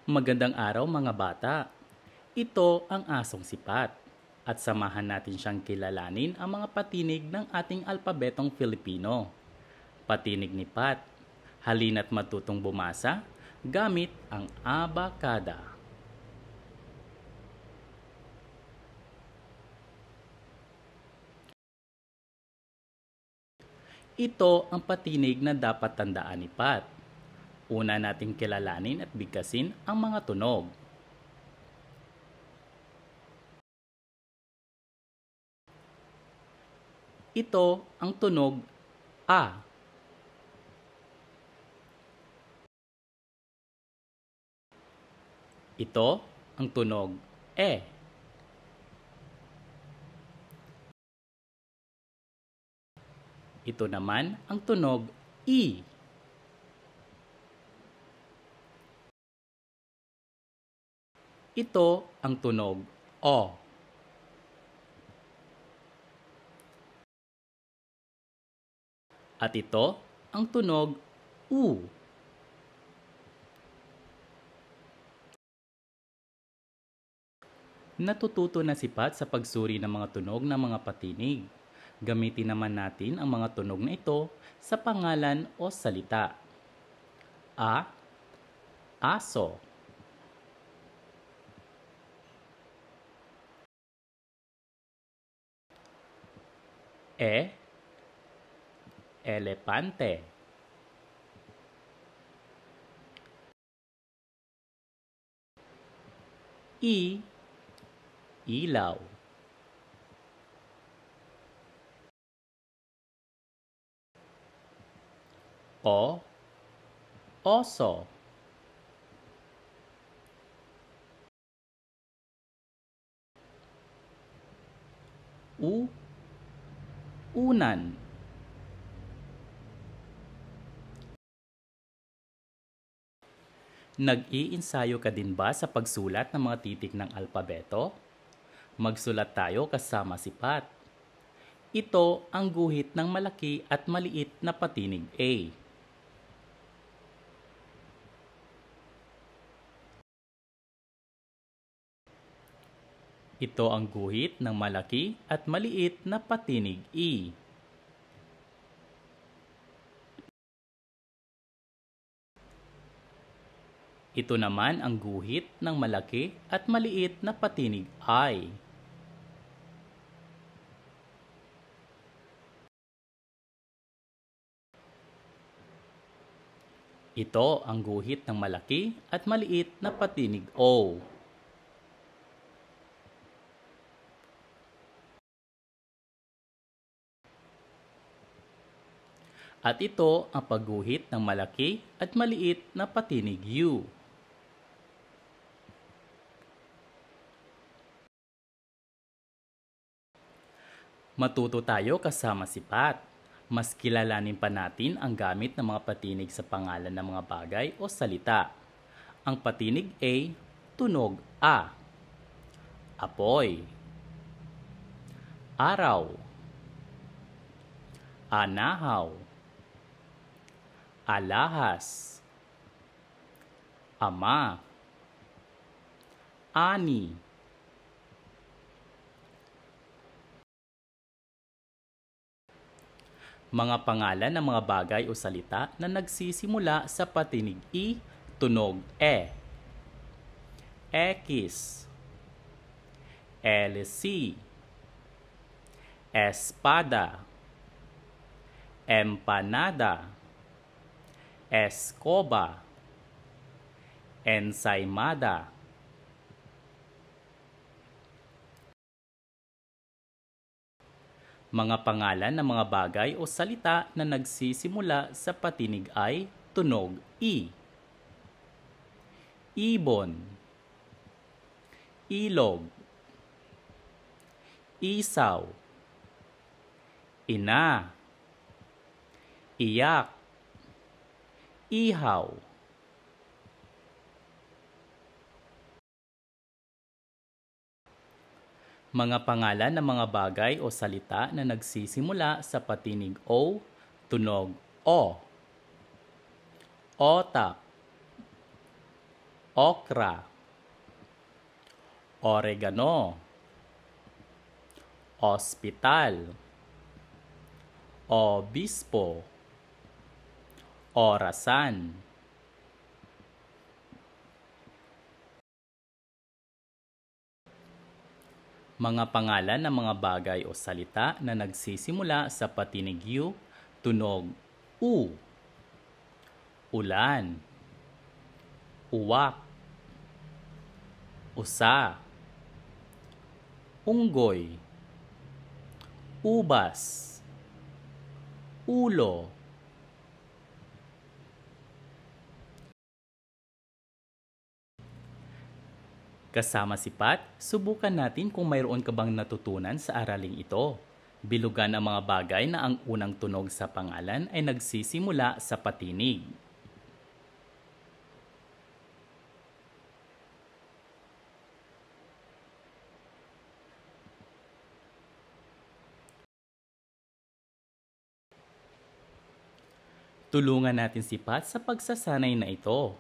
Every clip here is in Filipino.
Magandang araw mga bata. Ito ang asong sipat at samahan natin siyang kilalanin ang mga patinig ng ating alpabetong Filipino. Patinig ni Pat. Halina't matutong bumasa gamit ang abakada. Ito ang patinig na dapat tandaan ni Pat. Una nating kilalanin at bigkasin ang mga tunog. Ito ang tunog A. Ito ang tunog E. Ito naman ang tunog E. Ito ang tunog O. At ito ang tunog U. Natututo na si Pat sa pagsuri ng mga tunog ng mga patinig. Gamitin naman natin ang mga tunog na ito sa pangalan o salita. A. Aso. E. Elepante. I. Ilaw. O. Oso. U. Unan. Nag-iinsayo ka din ba sa pagsulat ng mga titik ng alpabeto? Magsulat tayo kasama si Pat. Ito ang guhit ng malaki at maliit na patinig A. Ito ang guhit ng malaki at maliit na patinig E. Ito naman ang guhit ng malaki at maliit na patinig I. Ito ang guhit ng malaki at maliit na patinig O. At ito ang pagguhit ng malaki at maliit na patinig U. Matuto tayo kasama si Pat. Mas kilalanin pa natin ang gamit ng mga patinig sa pangalan ng mga bagay o salita. Ang patinig A, tunog A. Apoy. Araw. Anahaw. Alahas. Ama. Ani. Mga pangalan ng mga bagay o salita na nagsisimula sa patinig I, tunog E. Ekis. LC. Espada. Empanada. Escoba. Ensaymada. Mga pangalan ng mga bagay o salita na nagsisimula sa patinig I, tunog I. Ibon. Ilog. Isaw. Ina. Iyak. Ihaw. Mga pangalan ng mga bagay o salita na nagsisimula sa patinig O, tunog O. Otak. okra, oregano, ospital, obispo, orasan. Mga pangalan ng mga bagay o salita na nagsisimula sa patinig U, tunog U. Ulan, uwak, usa, unggoy, ubas, ulo. Kasama si Pat, subukan natin kung mayroon ka bang natutunan sa araling ito. Bilugan ang mga bagay na ang unang tunog sa pangalan ay nagsisimula sa patinig. Tulungan natin si Pat sa pagsasanay na ito.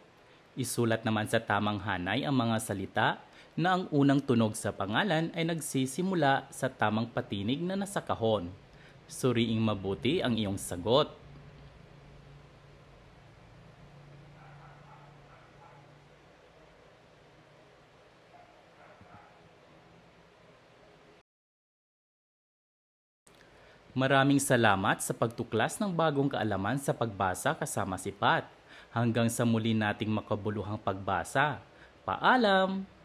Isulat naman sa tamang hanay ang mga salita na ang unang tunog sa pangalan ay nagsisimula sa tamang patinig na nasa kahon. Suriing mabuti ang iyong sagot. Maraming salamat sa pagtuklas ng bagong kaalaman sa pagbasa kasama si Pat. Hanggang sa muli nating makabuluhang pagbasa. Paalam!